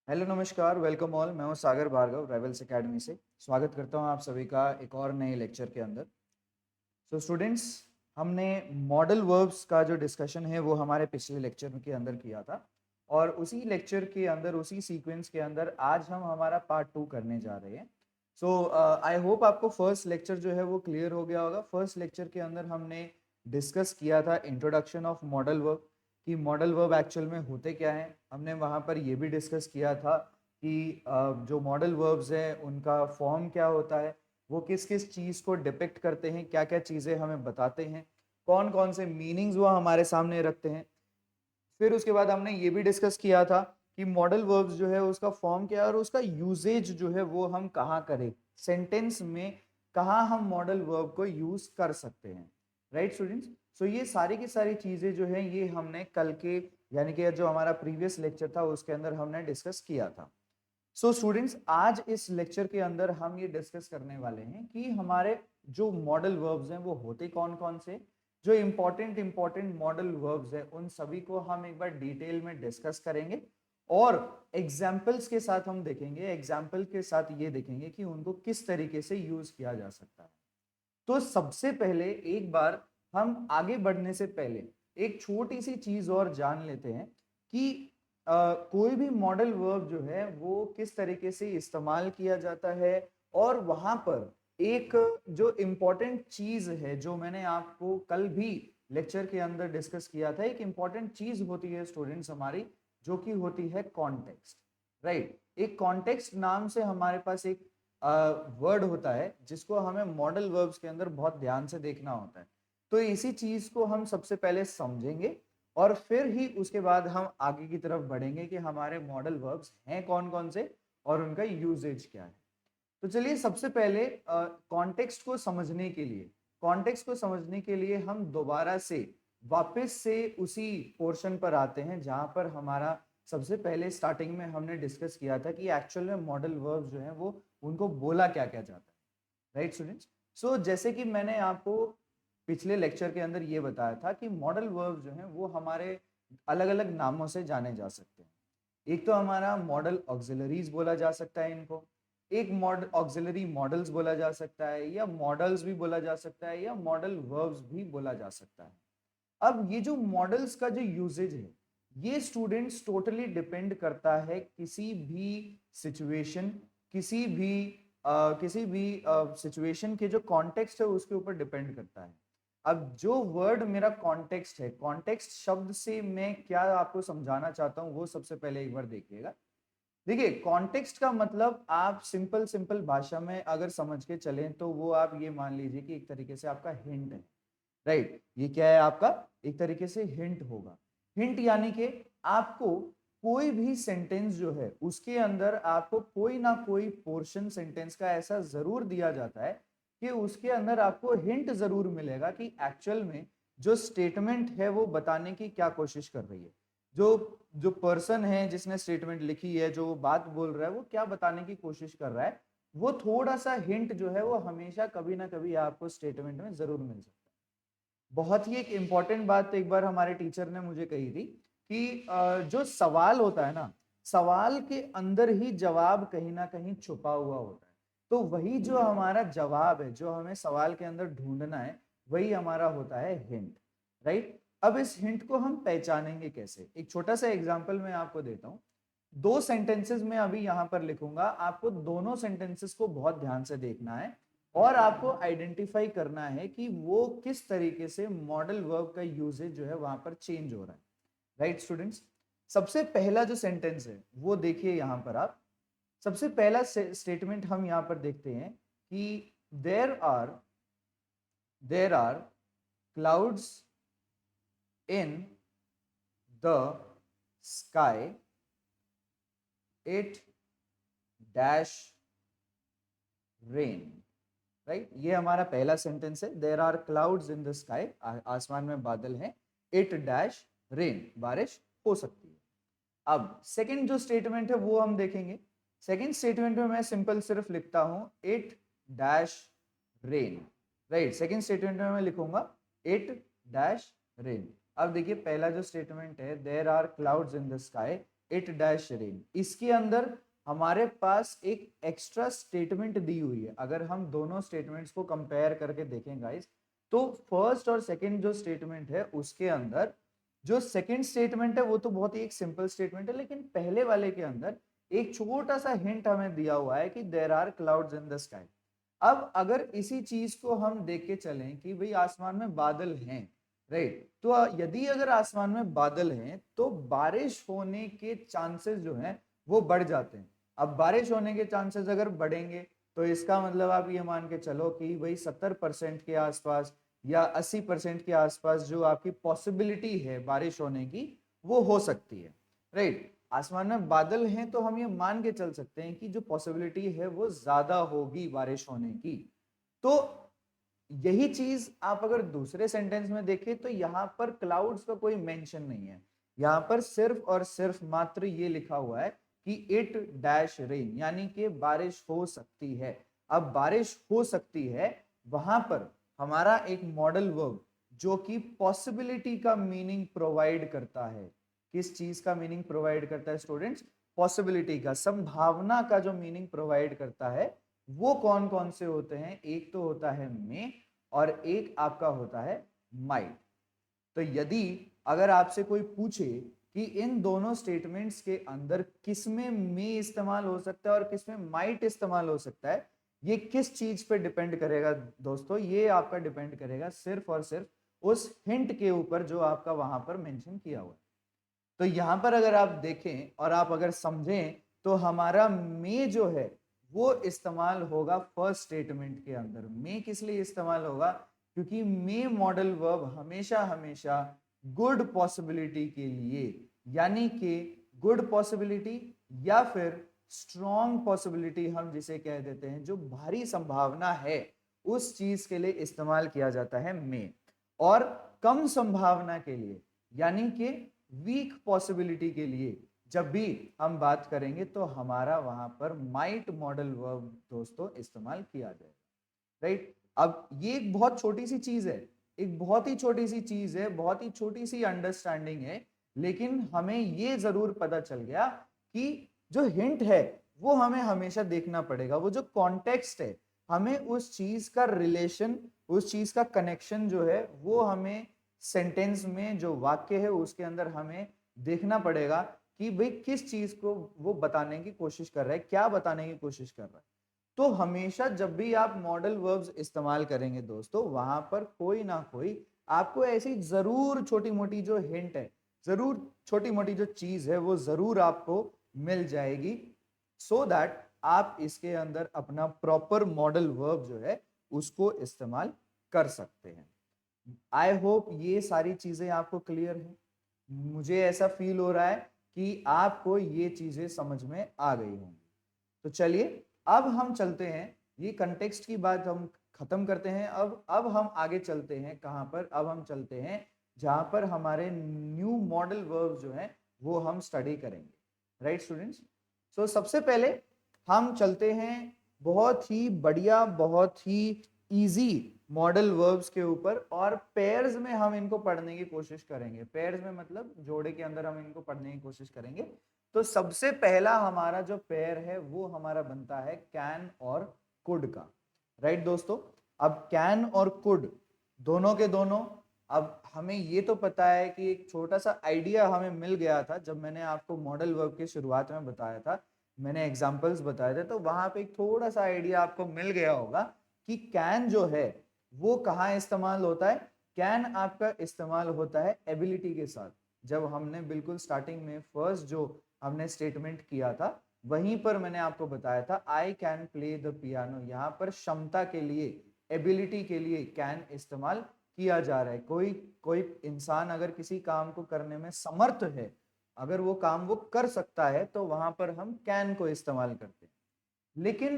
Hello नमस्कार, welcome all. मैं हूं सागर भार्गव राइवल्स एकेडमी से। स्वागत करता हूं आप सभी का एक और नए लेक्चर के अंदर। सो स्टूडेंट्स, हमने मॉडल वर्ब्स का जो डिस्कशन है वो हमारे पिछले लेक्चर के अंदर किया था, और उसी लेक्चर के अंदर, उसी सीक्वेंस के अंदर आज हम हमारा पार्ट 2 करने जा रहे हैं। सो आई होप आपको फर्स्ट लेक्चर जो है वो क्लियर हो गया होगा। फर्स्ट लेक्चर के अंदर हमने डिस्कस किया था इंट्रोडक्शन ऑफ मॉडल वर्ब, कि मॉडल वर्ब एक्चुअल में होते क्या हैं। हमने वहाँ पर ये भी डिस्कस किया था कि जो मॉडल वर्ब्स हैं उनका फॉर्म क्या होता है, वो किस किस चीज़ को डिपिक्ट करते हैं, क्या क्या चीज़ें हमें बताते हैं, कौन कौन से मीनिंग्स वो हमारे सामने रखते हैं। फिर उसके बाद हमने ये भी डिस्कस किया था कि मॉडल वर्ब्स जो है उसका फॉर्म क्या है और उसका यूजेज जो है वो हम कहाँ करें, सेंटेंस में कहाँ हम मॉडल वर्ब को यूज कर सकते हैं। राइट स्टूडेंट्स, सो ये सारी की सारी चीजें जो है ये हमने कल के, यानी कि जो हमारा प्रीवियस लेक्चर था उसके अंदर हमने डिस्कस किया था। सो स्टूडेंट्स, आज इस लेक्चर के अंदर हम ये डिस्कस करने वाले हैं कि हमारे जो मॉडल वर्ब्स हैं वो होते कौन कौन से, जो इंपॉर्टेंट मॉडल वर्ब्स हैं उन सभी को हम एक बार डिटेल में डिस्कस करेंगे, और एग्जाम्पल्स के साथ हम देखेंगे, एग्जाम्पल के साथ ये देखेंगे कि उनको किस तरीके से यूज किया जा सकता है। तो सबसे पहले एक बार हम आगे बढ़ने से पहले एक छोटी सी चीज और जान लेते हैं कि कोई भी मॉडल वर्ब जो है वो किस तरीके से इस्तेमाल किया जाता है। और वहां पर एक जो इम्पोर्टेंट चीज है, जो मैंने आपको कल भी लेक्चर के अंदर डिस्कस किया था, एक इम्पॉर्टेंट चीज होती है स्टूडेंट्स हमारी, जो कि होती है कॉन्टेक्स्ट। राइट, एक कॉन्टेक्स्ट नाम से हमारे पास एक वर्ड होता है जिसको हमें मॉडल वर्ब्स के अंदर बहुत ध्यान से देखना होता है। तो इसी चीज को हम सबसे पहले समझेंगे, और फिर ही उसके बाद हम आगे की तरफ बढ़ेंगे कि हमारे मॉडल वर्ब्स हैं कौन कौन से और उनका यूजेज क्या है। तो चलिए सबसे पहले कॉन्टेक्स्ट को समझने के लिए हम दोबारा से वापस से उसी पोर्शन पर आते हैं जहां पर हमारा सबसे पहले स्टार्टिंग में हमने डिस्कस किया था कि एक्चुअल में मॉडल वर्ब्स जो हैं वो उनको बोला क्या क्या जाता है। राइट स्टूडेंट्स, सो जैसे कि मैंने आपको पिछले लेक्चर के अंदर ये बताया था कि मॉडल वर्ब्स जो हैं वो हमारे अलग अलग नामों से जाने जा सकते हैं। एक तो हमारा मॉडल ऑक्सिलरीज बोला जा सकता है इनको, एक मॉडल ऑक्सिलरी मॉडल्स बोला जा सकता है, या मॉडल्स भी बोला जा सकता है, या मॉडल वर्ब्स भी बोला जा सकता है। अब ये जो मॉडल्स का जो यूजेज है, ये स्टूडेंट्स टोटली डिपेंड करता है किसी भी सिचुएशन, किसी भी सिचुएशन के जो कॉन्टेक्स्ट है उसके ऊपर डिपेंड करता है। अब जो वर्ड मेरा कॉन्टेक्स्ट है, कॉन्टेक्स्ट शब्द से मैं क्या आपको समझाना चाहता हूं वो सबसे पहले एक बार देखिएगा। देखिए, कॉन्टेक्स्ट का मतलब आप सिंपल सिंपल भाषा में अगर समझ के चलें तो वो आप ये मान लीजिए कि एक तरीके से आपका हिंट है। राइट, ये क्या है आपका, एक तरीके से हिंट होगा। हिंट यानी कि आपको कोई भी सेंटेंस जो है उसके अंदर आपको कोई ना कोई पोर्शन सेंटेंस का ऐसा जरूर दिया जाता है कि उसके अंदर आपको हिंट जरूर मिलेगा कि एक्चुअल में जो स्टेटमेंट है वो बताने की क्या कोशिश कर रही है। जो जो पर्सन है जिसने स्टेटमेंट लिखी है, जो बात बोल रहा है, वो क्या बताने की कोशिश कर रहा है, वो थोड़ा सा हिंट जो है वो हमेशा कभी ना कभी आपको स्टेटमेंट में जरूर मिल सकता है। बहुत ही एक इंपॉर्टेंट बात एक बार हमारे टीचर ने मुझे कही थी कि जो सवाल होता है ना, सवाल के अंदर ही जवाब कहीं ना कहीं छुपा हुआ होता है। तो वही जो हमारा जवाब है, जो हमें सवाल के अंदर ढूंढना है, वही हमारा होता है हिंट। राइट, अब इस हिंट को हम पहचानेंगे कैसे, एक छोटा सा एग्जांपल मैं आपको देता हूं। दो सेंटेंसेस में अभी यहां पर लिखूंगा, आपको दोनों सेंटेंसेस को बहुत ध्यान से देखना है और आपको आइडेंटिफाई करना है कि वो किस तरीके से मॉडल वर्ब का यूजेज जो है वहां पर चेंज हो रहा है। राइट स्टूडेंट्स, सबसे पहला जो सेंटेंस है वो देखिए यहां पर आप। सबसे पहला स्टेटमेंट हम यहां पर देखते हैं कि there are clouds in the sky, it dash rain. Right, ये हमारा पहला सेंटेंस है, there are clouds in the sky, आसमान में बादल हैं, इट डैश रेन, बारिश हो सकती है। अब सेकंड जो स्टेटमेंट है वो हम देखेंगे। सेकंड स्टेटमेंट में मैं सिंपल सिर्फ लिखता हूं it dash rain. Right, second statement में मैं लिखूंगा इट डैश रेन। अब देखिए, पहला जो स्टेटमेंट है, there are clouds in the sky, it dash rain, इसके अंदर हमारे पास एक एक्स्ट्रा स्टेटमेंट दी हुई है। अगर हम दोनों स्टेटमेंट्स को कंपेयर करके देखें गाइस, तो फर्स्ट और सेकंड जो स्टेटमेंट है उसके अंदर जो सेकंड स्टेटमेंट है वो तो बहुत ही एक सिंपल स्टेटमेंट है, लेकिन पहले वाले के अंदर एक छोटा सा हिंट हमें दिया हुआ है कि there are clouds in the sky. अब अगर इसी चीज को हम देख के चलें कि भाई आसमान में बादल हैं, राइट, तो यदि अगर आसमान में बादल हैं तो बारिश होने के चांसेस जो हैं वो बढ़ जाते हैं। अब बारिश होने के चांसेस अगर बढ़ेंगे तो इसका मतलब आप ये मान के चलो कि भाई 70% के आसपास या 80% के आसपास जो आपकी पॉसिबिलिटी है बारिश होने की वो हो सकती है, राइट। आसमान में बादल हैं तो हम ये मान के चल सकते हैं कि जो पॉसिबिलिटी है वो ज्यादा होगी बारिश होने की। तो यही चीज आप अगर दूसरे सेंटेंस में देखें तो यहाँ पर क्लाउड्स का कोई मेंशन नहीं है, यहाँ पर सिर्फ और सिर्फ मात्र ये लिखा हुआ है कि इट डैश रेन, यानी कि बारिश हो सकती है। अब बारिश हो सकती है, वहां पर हमारा एक मॉडल वर्ब जो कि पॉसिबिलिटी का मीनिंग प्रोवाइड करता है। किस चीज का मीनिंग प्रोवाइड करता है स्टूडेंट्स? पॉसिबिलिटी का, संभावना का जो मीनिंग प्रोवाइड करता है वो कौन कौन से होते हैं? एक तो होता है मे और एक आपका होता है माइट। तो यदि अगर आपसे कोई पूछे कि इन दोनों स्टेटमेंट्स के अंदर किसमें मे इस्तेमाल हो सकता है और किसमें माइट इस्तेमाल हो सकता है, ये किस चीज पे डिपेंड करेगा दोस्तों? ये आपका डिपेंड करेगा सिर्फ और सिर्फ उस हिंट के ऊपर जो आपका वहां पर मेंशन किया हुआ है। तो यहां पर अगर आप देखें और आप अगर समझें तो हमारा मे जो है वो इस्तेमाल होगा फर्स्ट स्टेटमेंट के अंदर। मे किस लिए इस्तेमाल होगा? क्योंकि मे मॉडल वर्ब हमेशा हमेशा गुड पॉसिबिलिटी के लिए, यानी कि गुड पॉसिबिलिटी या फिर स्ट्रॉन्ग पॉसिबिलिटी हम जिसे कह देते हैं, जो भारी संभावना है उस चीज के लिए इस्तेमाल किया जाता है मे। और कम संभावना के लिए यानी कि वीक पॉसिबिलिटी के लिए जब भी हम बात करेंगे तो हमारा वहां पर माइट मॉडल वर्ब दोस्तों इस्तेमाल किया जाएगा, राइट। अब ये एक बहुत छोटी सी चीज है, एक बहुत ही छोटी सी चीज है, बहुत ही छोटी सी अंडरस्टैंडिंग है, लेकिन हमें ये जरूर पता चल गया कि जो हिंट है वो हमें हमेशा देखना पड़ेगा, वो जो कॉन्टेक्स्ट है, हमें उस चीज का रिलेशन, उस चीज का कनेक्शन जो है वो हमें सेंटेंस में जो वाक्य है उसके अंदर हमें देखना पड़ेगा कि भाई किस चीज को वो बताने की कोशिश कर रहा है, क्या बताने की कोशिश कर रहा है। तो हमेशा जब भी आप मॉडल वर्ब्स इस्तेमाल करेंगे दोस्तों, वहां पर कोई ना कोई आपको ऐसी जरूर छोटी मोटी जो हिंट है, जरूर छोटी मोटी जो चीज है वो जरूर आपको मिल जाएगी, सो दैट आप इसके अंदर अपना प्रॉपर मॉडल वर्ब जो है उसको इस्तेमाल कर सकते हैं। आई होप ये सारी चीजें आपको क्लियर है। मुझे ऐसा फील हो रहा है कि आपको ये चीजें समझ में आ गई होंगी। तो चलिए अब हम चलते हैं, ये कंटेक्स्ट की बात हम खत्म करते हैं। अब हम आगे चलते हैं कहां पर? अब हम चलते हैं जहां पर हमारे न्यू मॉडल वर्ब जो है वो हम स्टडी करेंगे, राइट स्टूडेंट्स। सो सबसे पहले हम चलते हैं बहुत ही बढ़िया, बहुत ही इजी मॉडल वर्ब्स के ऊपर, और पेयर्स में हम इनको पढ़ने की कोशिश करेंगे। पेयर्स में मतलब जोड़े के अंदर हम इनको पढ़ने की कोशिश करेंगे। तो सबसे पहला हमारा जो पेयर है वो हमारा बनता है कैन और कुड का, राइट दोस्तों। अब कैन और कुड दोनों के दोनों, अब हमें ये तो पता है कि एक छोटा सा आइडिया हमें मिल गया था जब मैंने आपको मॉडल वर्ब के शुरुआत में बताया था, मैंने एग्जांपल्स बताए थे, तो वहां पे एक थोड़ा सा आइडिया आपको मिल गया होगा कि कैन जो है वो कहाँ इस्तेमाल होता है। कैन आपका इस्तेमाल होता है एबिलिटी के साथ। जब हमने बिल्कुल स्टार्टिंग में फर्स्ट जो हमने स्टेटमेंट किया था वहीं पर मैंने आपको बताया था I can play the piano, यहाँ पर क्षमता के लिए, एबिलिटी के लिए कैन इस्तेमाल किया जा रहा है। कोई कोई इंसान अगर किसी काम को करने में समर्थ है, अगर वो काम वो कर सकता है, तो वहां पर हम कैन को इस्तेमाल करते हैं। लेकिन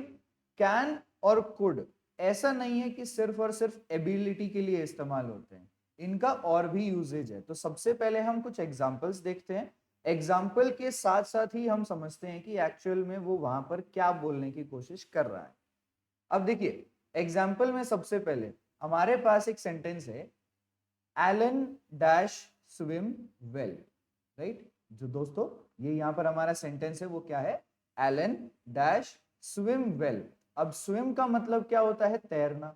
कैन और कुड ऐसा नहीं है कि सिर्फ और सिर्फ एबिलिटी के लिए इस्तेमाल होते हैं, इनका और भी यूजेज है। तो सबसे पहले हम कुछ एग्जांपल्स देखते हैं, एग्जाम्पल के साथ साथ ही हम समझते हैं कि एक्चुअल में वो वहां पर क्या बोलने की कोशिश कर रहा है। अब देखिए एग्जाम्पल में सबसे पहले हमारे पास एक सेंटेंस है, Alan dash swim well, right. जो दोस्तों ये यहाँ पर हमारा सेंटेंस है वो क्या है, एलन डैश स्विम वेल। अब स्विम का मतलब क्या होता है, तैरना,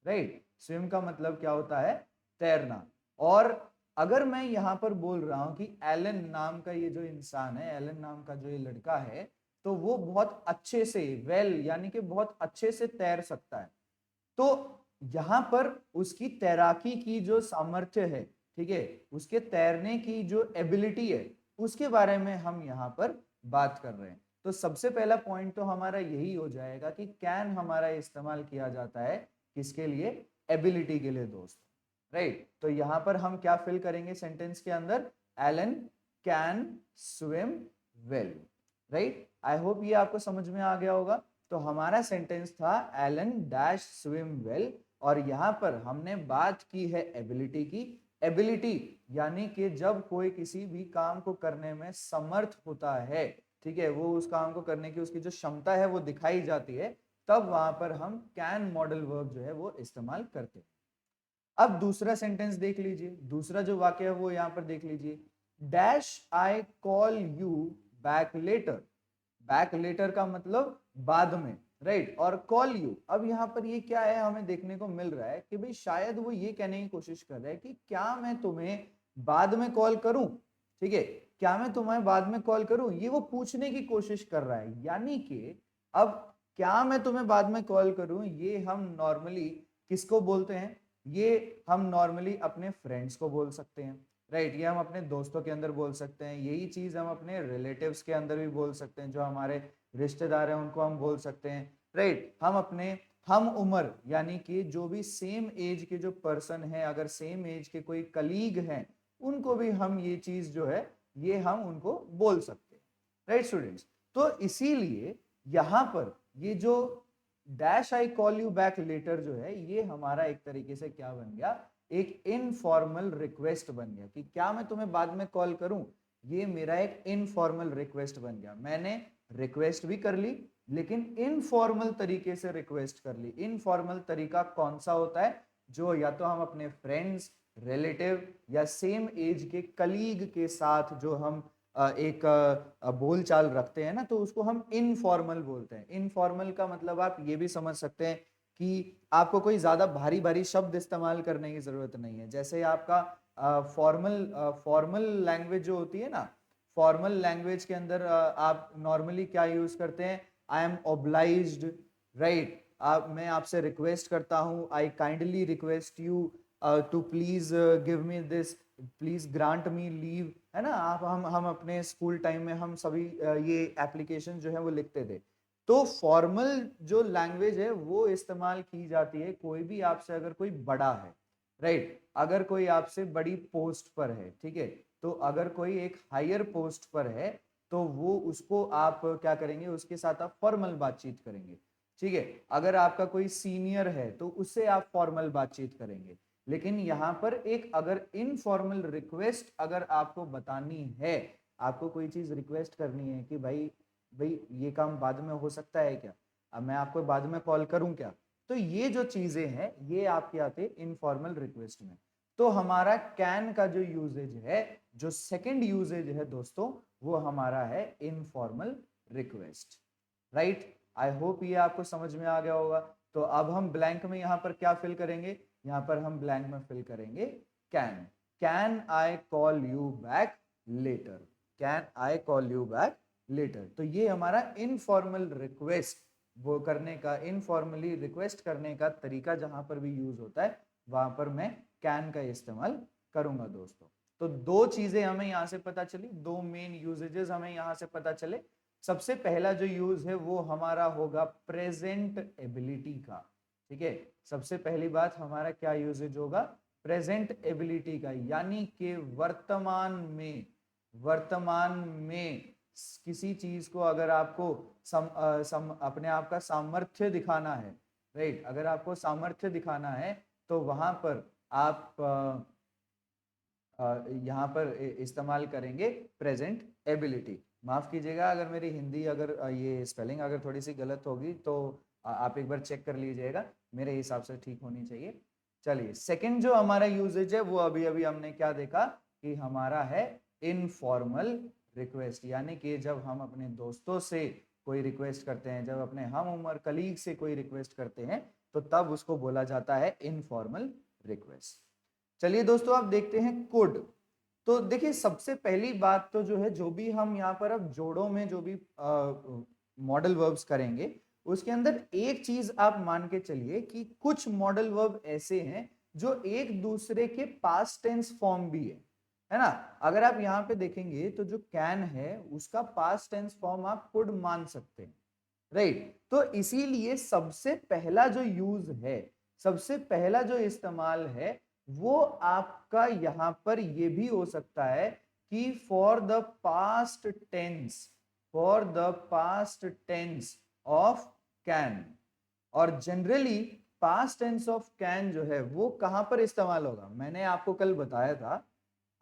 राइट। स्विम का मतलब क्या होता है, तैरना। और अगर मैं यहाँ पर बोल रहा हूं कि एलन नाम का ये जो इंसान है, एलन नाम का जो ये लड़का है, तो वो बहुत अच्छे से, वेल यानी कि बहुत अच्छे से तैर सकता है, तो यहां पर उसकी तैराकी की जो सामर्थ्य है, ठीक है, उसके तैरने की जो एबिलिटी है, उसके बारे में हम यहाँ पर बात कर रहे हैं। तो सबसे पहला पॉइंट तो हमारा यही हो जाएगा कि कैन हमारा इस्तेमाल किया जाता है किसके लिए, एबिलिटी के लिए दोस्त, राइट। तो यहां पर हम क्या फिल करेंगे सेंटेंस के अंदर, Alan can swim well, right. I hope ये आपको समझ में आ गया होगा। तो हमारा सेंटेंस था एलन डैश स्विम वेल, और यहां पर हमने बात की है एबिलिटी की। एबिलिटी यानी कि जब कोई किसी भी काम को करने में समर्थ होता है, ठीक है, वो उस काम को करने की उसकी जो क्षमता है वो दिखाई जाती है, तब वहां पर हम कैन मॉडल वर्ब जो है वो इस्तेमाल करते हैं। अब दूसरा सेंटेंस देख लीजिए, दूसरा जो वाक्य है वो यहां पर देख लीजिए, dash I call you back later. Back later का मतलब बाद में, राइट, और कॉल यू, अब यहाँ पर ये क्या है, हमें देखने को मिल रहा है कि भाई शायद वो ये कहने की कोशिश कर रहा है कि क्या मैं तुम्हें बाद में कॉल करूं, ठीक है, क्या मैं तुम्हें बाद में कॉल करूं, ये वो पूछने की कोशिश कर रहा है। यानी कि अब क्या मैं तुम्हें बाद में कॉल करूं, ये हम नॉर्मली किसको बोलते हैं, ये हम नॉर्मली अपने फ्रेंड्स को बोल सकते हैं, राइट, ये हम अपने दोस्तों के अंदर बोल सकते हैं, यही चीज हम अपने रिलेटिव्स के अंदर भी बोल सकते हैं, जो हमारे रिश्तेदार हैं उनको हम बोल सकते हैं, राइट। हम अपने हम उम्र यानी कि जो भी सेम एज के जो पर्सन है, अगर सेम एज के कोई कलीग हैं, उनको भी हम ये चीज जो है ये हम उनको बोल सकते हैं, राइट स्टूडेंट्स। तो इसीलिए यहां पर ये जो dash I call you back later जो है, ये हमारा एक तरीके से क्या बन गया, एक इनफॉर्मल रिक्वेस्ट बन गया कि क्या मैं तुम्हें बाद में कॉल करूं, ये मेरा एक इनफॉर्मल रिक्वेस्ट बन गया। मैंने रिक्वेस्ट भी कर ली, लेकिन इनफॉर्मल तरीके से रिक्वेस्ट कर ली। इनफॉर्मल तरीका कौन सा होता है, जो या तो हम अपने फ्रेंड्स, रिलेटिव या सेम एज के कलीग के साथ जो हम एक बोल चाल रखते हैं ना, तो उसको हम इनफॉर्मल बोलते हैं। इनफॉर्मल का मतलब आप ये भी समझ सकते हैं कि आपको कोई ज्यादा भारी भारी शब्द इस्तेमाल करने की जरूरत नहीं है। जैसे आपका फॉर्मल लैंग्वेज जो होती है ना, फॉर्मल लैंग्वेज के अंदर आप नॉर्मली क्या यूज करते हैं, आई एम ओब्लाइज्ड, राइट, मैं आपसे रिक्वेस्ट करता हूं, I kindly request you to please give me this, please grant me leave, है ना। आप हम अपने स्कूल टाइम में हम सभी ये एप्लीकेशन जो है वो लिखते थे। तो फॉर्मल जो लैंग्वेज है वो इस्तेमाल की जाती है कोई भी आपसे अगर कोई बड़ा है, राइट, अगर कोई आपसे बड़ी पोस्ट पर है, ठीक है, तो अगर कोई एक हायर पोस्ट पर है, तो वो उसको आप क्या करेंगे, उसके साथ आप फॉर्मल बातचीत करेंगे, ठीक है। अगर आपका कोई सीनियर है तो उससे आप फॉर्मल बातचीत करेंगे। लेकिन यहाँ पर एक अगर इनफॉर्मल रिक्वेस्ट अगर आपको बतानी है, आपको कोई चीज रिक्वेस्ट करनी है कि भाई भाई ये काम बाद में हो सकता है क्या, अब मैं आपको बाद में कॉल करूं क्या, तो ये जो चीजें हैं ये आपके आते हैं इनफॉर्मल रिक्वेस्ट में। तो हमारा कैन का जो यूजेज है, जो सेकंड यूजेज है दोस्तों, वो हमारा है informal request, right. I hope ये आपको समझ में आ गया होगा। तो अब हम ब्लैंक में यहाँ पर क्या फिल करेंगे, यहाँ पर हम ब्लैंक में फिल करेंगे can. Can I call you back later, can I call you back later. तो ये हमारा इनफॉर्मल रिक्वेस्ट वो करने का, इनफॉर्मली रिक्वेस्ट करने का तरीका जहां पर भी यूज होता है, वहां पर मैं कैन का इस्तेमाल करूंगा दोस्तों। तो दो चीजें हमें यहां से पता चली, दो मेन यूजेजेस हमें यहां से पता चले। सबसे पहला जो यूज है वो हमारा होगा प्रेजेंट एबिलिटी का, ठीक है। सबसे पहली बात हमारा क्या यूजेज होगा, प्रेजेंट एबिलिटी का, यानी कि वर्तमान में किसी चीज को अगर आपको अपने आप का सामर्थ्य दिखाना है, राइट, अगर आपको सामर्थ्य दिखाना है, तो वहां पर आप यहाँ पर इस्तेमाल करेंगे प्रेजेंट एबिलिटी। माफ कीजिएगा अगर मेरी हिंदी अगर ये स्पेलिंग अगर थोड़ी सी गलत होगी तो आप एक बार चेक कर लीजिएगा, मेरे हिसाब से ठीक होनी चाहिए। चलिए सेकंड जो हमारा यूजेज है वो अभी अभी हमने क्या देखा कि हमारा है इनफॉर्मल रिक्वेस्ट, यानी कि जब हम अपने दोस्तों से कोई रिक्वेस्ट करते हैं, जब अपने हम उम्र कलीग से कोई रिक्वेस्ट करते हैं, तो तब उसको बोला जाता है इनफॉर्मल रिक्वेस्ट। चलिए दोस्तों, आप देखते हैं कुड। तो देखिए, सबसे पहली बात तो जो है, जो भी हम यहाँ पर अब जोड़ों में जो भी मॉडल वर्ब्स करेंगे, उसके अंदर एक चीज आप मान के चलिए कि कुछ मॉडल वर्ब ऐसे हैं जो एक दूसरे के पास्ट टेंस फॉर्म भी है ना। अगर आप यहाँ पे देखेंगे तो जो कैन है उसका पास्ट टेंस फॉर्म आप कुड मान सकते हैं, राइट। तो इसीलिए सबसे पहला जो यूज है, सबसे पहला जो इस्तेमाल है, वो आपका यहां पर ये भी हो सकता है कि for the past tense, for the past tense of can. और generally past tense of can जो है वो कहां पर इस्तेमाल होगा, मैंने आपको कल बताया था।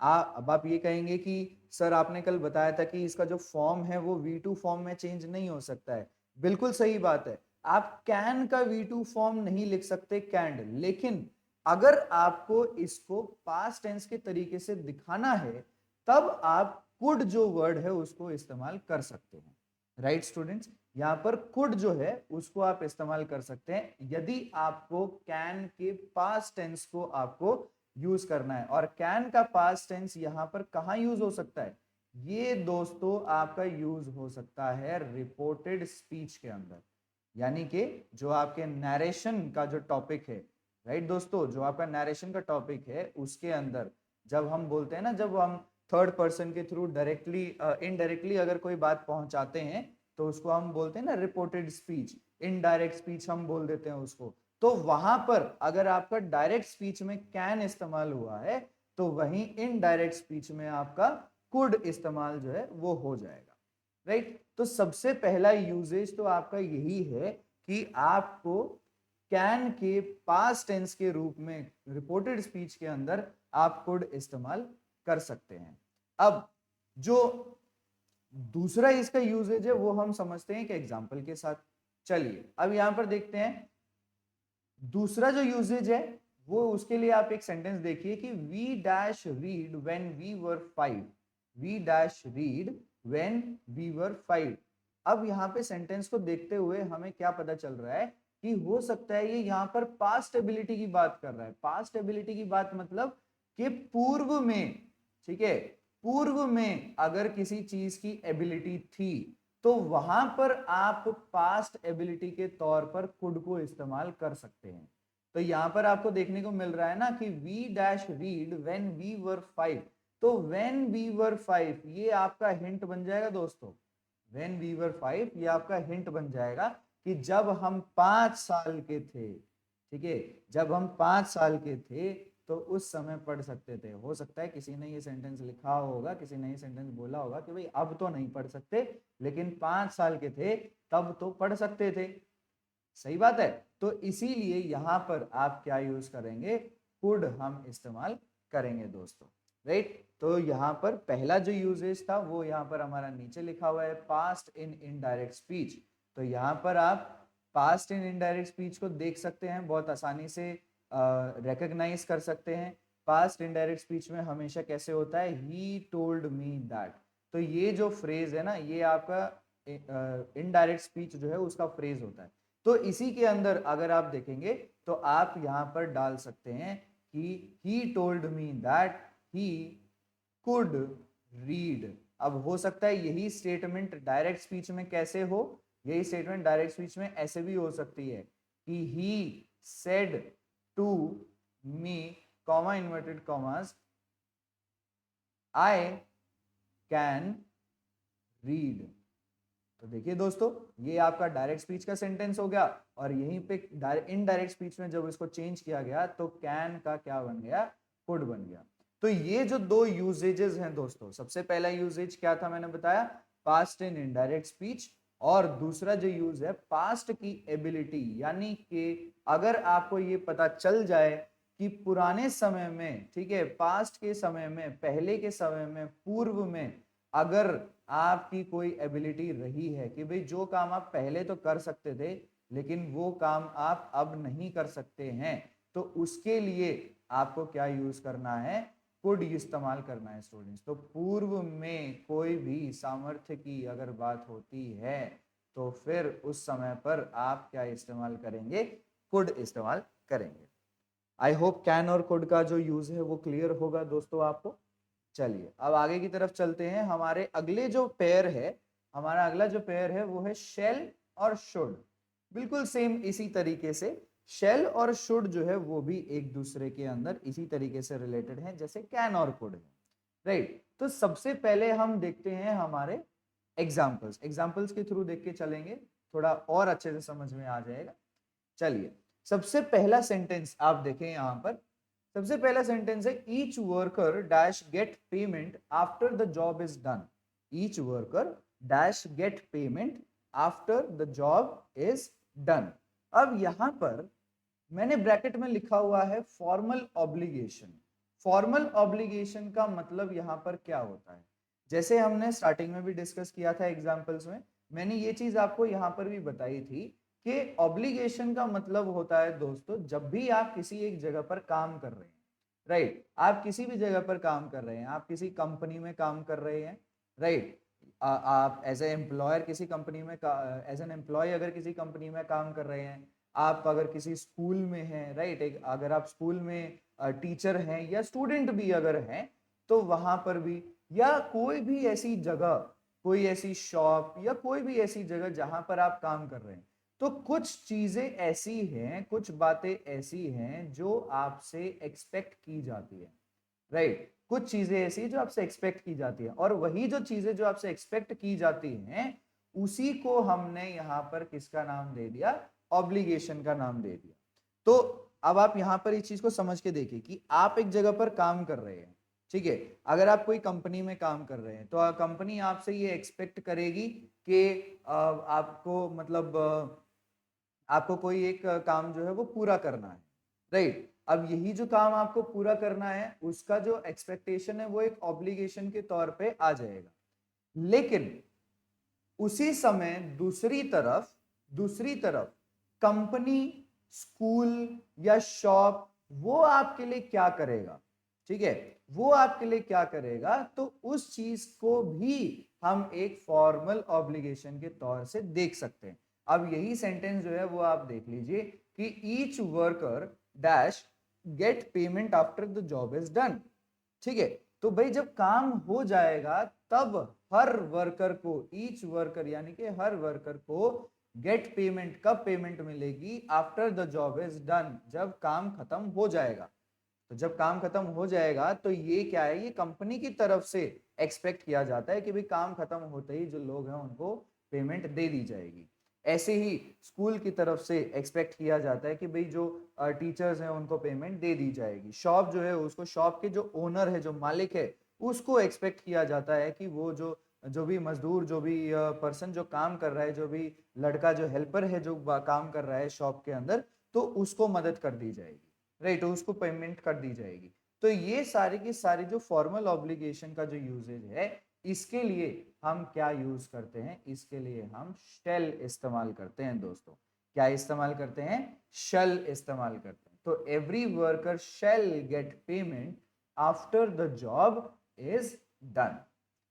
अब आप ये कहेंगे कि सर आपने कल बताया था कि इसका जो फॉर्म है वो V2 फॉर्म में चेंज नहीं हो सकता है। बिल्कुल सही बात है, आप कैन का V2 फॉर्म नहीं लिख सकते कैंड, लेकिन अगर आपको इसको पास्ट टेंस के तरीके से दिखाना है, तब आप कुड जो वर्ड है उसको इस्तेमाल कर सकते हैं, राइट स्टूडेंट्स। यहाँ पर कुड जो है उसको आप इस्तेमाल कर सकते हैं यदि आपको कैन के पास्ट टेंस को आपको यूज करना है। और कैन का पास्ट टेंस यहां पर कहां यूज हो सकता है, ये दोस्तों आपका यूज हो सकता है रिपोर्टेड स्पीच के अंदर, यानी कि जो आपके नरेशन का जो टॉपिक है, राइट दोस्तों, जो आपका नरेशन का टॉपिक है उसके अंदर जब हम बोलते हैं ना, जब हम थर्ड पर्सन के थ्रू डायरेक्टली इनडायरेक्टली अगर कोई बात पहुंचाते हैं, तो उसको हम बोलते हैं ना रिपोर्टेड स्पीच, इनडायरेक्ट स्पीच हम बोल देते हैं उसको। तो वहां पर अगर आपका डायरेक्ट स्पीच में कैन इस्तेमाल हुआ है, तो वहीं इनडायरेक्ट स्पीच में आपका कुड इस्तेमाल जो है वो हो जाएगा, राइट। तो सबसे पहला यूजेज तो आपका यही है कि आपको कैन के पास्ट टेंस के रूप में रिपोर्टेड स्पीच के अंदर आप कुड इस्तेमाल कर सकते हैं। अब जो दूसरा इसका यूजेज है वो हम समझते हैं एक एग्जांपल के साथ। चलिए अब यहां पर देखते हैं दूसरा जो यूजेज है वो, उसके लिए आप एक सेंटेंस देखिए कि we dash read when we were 5, we dash read when we were 5। अब यहाँ पे सेंटेंस को देखते हुए हमें क्या पता चल रहा है कि हो सकता है ये यहाँ पर पास्ट एबिलिटी की बात कर रहा है। पास्ट एबिलिटी की बात मतलब कि पूर्व में, ठीक है, पूर्व में अगर किसी चीज की एबिलिटी थी, तो वहां पर आप पास्ट एबिलिटी के तौर पर कुड को इस्तेमाल कर सकते हैं। तो यहां पर आपको देखने को मिल रहा है ना कि we dash read when we were 5, तो व्हेन वी वर 5 ये आपका हिंट बन जाएगा दोस्तों। व्हेन वी वर 5 ये आपका हिंट बन जाएगा कि जब हम 5 साल के थे, ठीक है, जब हम 5 साल के थे तो उस समय पढ़ सकते थे। हो सकता है किसी ने ये सेंटेंस लिखा होगा, किसी ने ये सेंटेंस बोला होगा कि भाई अब तो नहीं पढ़ सकते, लेकिन 5 साल के थे तब तो पढ़ सकते थे। सही बात है। तो इसीलिए यहां पर आप क्या यूज करेंगे, कुड हम इस्तेमाल करेंगे दोस्तों, राइट। तो यहां पर पहला जो यूजेज था वो यहां पर हमारा नीचे लिखा हुआ है, पास्ट इन इनडायरेक्ट स्पीच। तो यहां पर आप पास्ट इन इनडायरेक्ट स्पीच को देख सकते हैं, बहुत आसानी से रिकॉग्नाइज कर सकते हैं। पास्ट इनडायरेक्ट स्पीच में हमेशा कैसे होता है, ही टोल्ड मी दैट। तो ये जो फ्रेज है ना, ये आपका इनडायरेक्ट स्पीच जो है उसका फ्रेज होता है। तो इसी के अंदर अगर आप देखेंगे तो आप यहां पर डाल सकते हैं कि he told me that he could read. अब हो सकता है यही स्टेटमेंट डायरेक्ट स्पीच में कैसे हो, यही स्टेटमेंट डायरेक्ट स्पीच में ऐसे भी हो सकती है कि he said to me, comma inverted commas, I can read. तो देखिए दोस्तों, ये आपका डायरेक्ट स्पीच का सेंटेंस हो गया, और यहीं पे इनडायरेक्ट स्पीच में जब इसको चेंज किया गया तो कैन का क्या बन गया, कुड बन गया। तो ये जो दो यूजेजेस हैं दोस्तों, सबसे पहला यूजेज क्या था मैंने बताया, पास्ट इन इनडायरेक्ट स्पीच, और दूसरा जो यूज है पास्ट की एबिलिटी, यानी कि अगर आपको ये पता चल जाए कि पुराने समय में, ठीक है, पास्ट के समय में, पहले के समय में, पूर्व में अगर आपकी कोई एबिलिटी रही है कि भाई जो काम आप पहले तो कर सकते थे लेकिन वो काम आप अब नहीं कर सकते हैं, तो उसके लिए आपको क्या यूज करना है, कुड इस्तेमाल करना है स्टूडेंट्स। तो पूर्व में कोई भी सामर्थ्य की अगर बात होती है तो फिर उस समय पर आप क्या इस्तेमाल करेंगे, कुड इस्तेमाल करेंगे। आई होप कैन और कुड का जो यूज है वो क्लियर होगा दोस्तों आपको। चलिए अब आगे की तरफ चलते हैं। हमारे अगले जो पेयर है, हमारा अगला जो पेयर है वो है शेल और शुड। बिल्कुल सेम इसी तरीके से शेल और शुड जो है वो भी एक दूसरे के अंदर इसी तरीके से रिलेटेड है जैसे कैन और कुड है, राइट। तो सबसे पहले हम देखते हैं हमारे एग्जाम्पल्स के थ्रू देख के चलेंगे, थोड़ा और अच्छे से समझ में आ जाएगा। चलिए सबसे पहला सेंटेंस आप देखें यहां पर। सबसे पहला सेंटेंस है each worker dash get payment after the job is done. Each worker dash get payment after the job is done. अब यहां पर मैंने ब्रैकेट में लिखा हुआ है फॉर्मल ऑब्लिगेशन। फॉर्मल ऑब्लिगेशन का मतलब यहां पर क्या होता है, जैसे हमने स्टार्टिंग में भी डिस्कस किया था एग्जांपल्स में, मैंने ये चीज आपको यहां पर भी बताई थी कि ऑब्लिगेशन का मतलब होता है दोस्तों जब भी आप किसी एक जगह पर काम कर रहे हैं, राइट। आप किसी भी जगह पर काम कर रहे हैं, आप किसी कंपनी में काम कर रहे हैं, राइट। आप एज ए एम्प्लॉयर किसी कंपनी में, एज एन एम्प्लॉय अगर किसी कंपनी में काम कर रहे हैं, आप अगर किसी स्कूल में हैं, राइट, एक अगर आप स्कूल में टीचर हैं या स्टूडेंट भी अगर हैं तो वहां पर भी, या कोई भी ऐसी जगह, कोई ऐसी शॉप या कोई भी ऐसी जगह जहां पर आप काम कर रहे हैं, तो कुछ चीजें ऐसी हैं, कुछ बातें ऐसी हैं जो आपसे एक्सपेक्ट की जाती है, राइट। कुछ चीजें ऐसी जो आपसे एक्सपेक्ट की जाती है और वही जो चीजें जो आपसे एक्सपेक्ट की जाती हैं उसी को हमने यहां पर किसका नाम दे दिया, ऑब्लिगेशन का नाम दे दिया। तो अब आप यहां पर इस चीज को समझ के देखिए कि आप एक जगह पर काम कर रहे हैं, ठीक है। अगर आप कोई कंपनी में काम कर रहे हैं तो कंपनी आपसे ये एक्सपेक्ट करेगी कि आपको मतलब आपको कोई एक काम जो है वो पूरा करना है, राइट। अब यही जो काम आपको पूरा करना है उसका जो एक्सपेक्टेशन है वो एक ऑब्लिगेशन के तौर पे आ जाएगा। लेकिन उसी समय दूसरी तरफ कंपनी, स्कूल या शॉप वो आपके लिए क्या करेगा, ठीक है, वो आपके लिए क्या करेगा, तो उस चीज को भी हम एक फॉर्मल ऑब्लिगेशन के तौर से देख सकते हैं। अब यही सेंटेंस जो है वो आप देख लीजिए कि each worker dash get payment after the job is done, ठीक है। तो भाई जब काम हो जाएगा तब हर वर्कर को, ईच वर्कर यानी कि हर वर्कर को गेट पेमेंट, कब पेमेंट मिलेगी, after the job is done, जब काम खत्म हो जाएगा। तो जब काम खत्म हो जाएगा तो ये क्या है, ये कंपनी की तरफ से एक्सपेक्ट किया जाता है कि भाई काम खत्म होते ही जो लोग हैं उनको पेमेंट दे दी जाएगी। ऐसे ही स्कूल की तरफ से एक्सपेक्ट किया जाता है कि भाई जो टीचर्स हैं उनको पेमेंट दे दी जाएगी। शॉप जो है उसको, शॉप के जो ओनर है, जो मालिक है, उसको एक्सपेक्ट किया जाता है कि वो जो भी मजदूर, जो भी पर्सन जो काम कर रहा है, जो भी लड़का जो हेल्पर है जो काम कर रहा है शॉप के अंदर, तो उसको मदद कर दी जाएगी, राइट, उसको पेमेंट कर दी जाएगी। तो ये सारी की सारी जो फॉर्मल ऑब्लिगेशन का जो यूजेज है इसके लिए हम क्या यूज करते हैं, इसके लिए हम शेल इस्तेमाल करते हैं दोस्तों। क्या इस्तेमाल करते हैं, शेल इस्तेमाल करते हैं। तो every worker shall get payment after the job is done.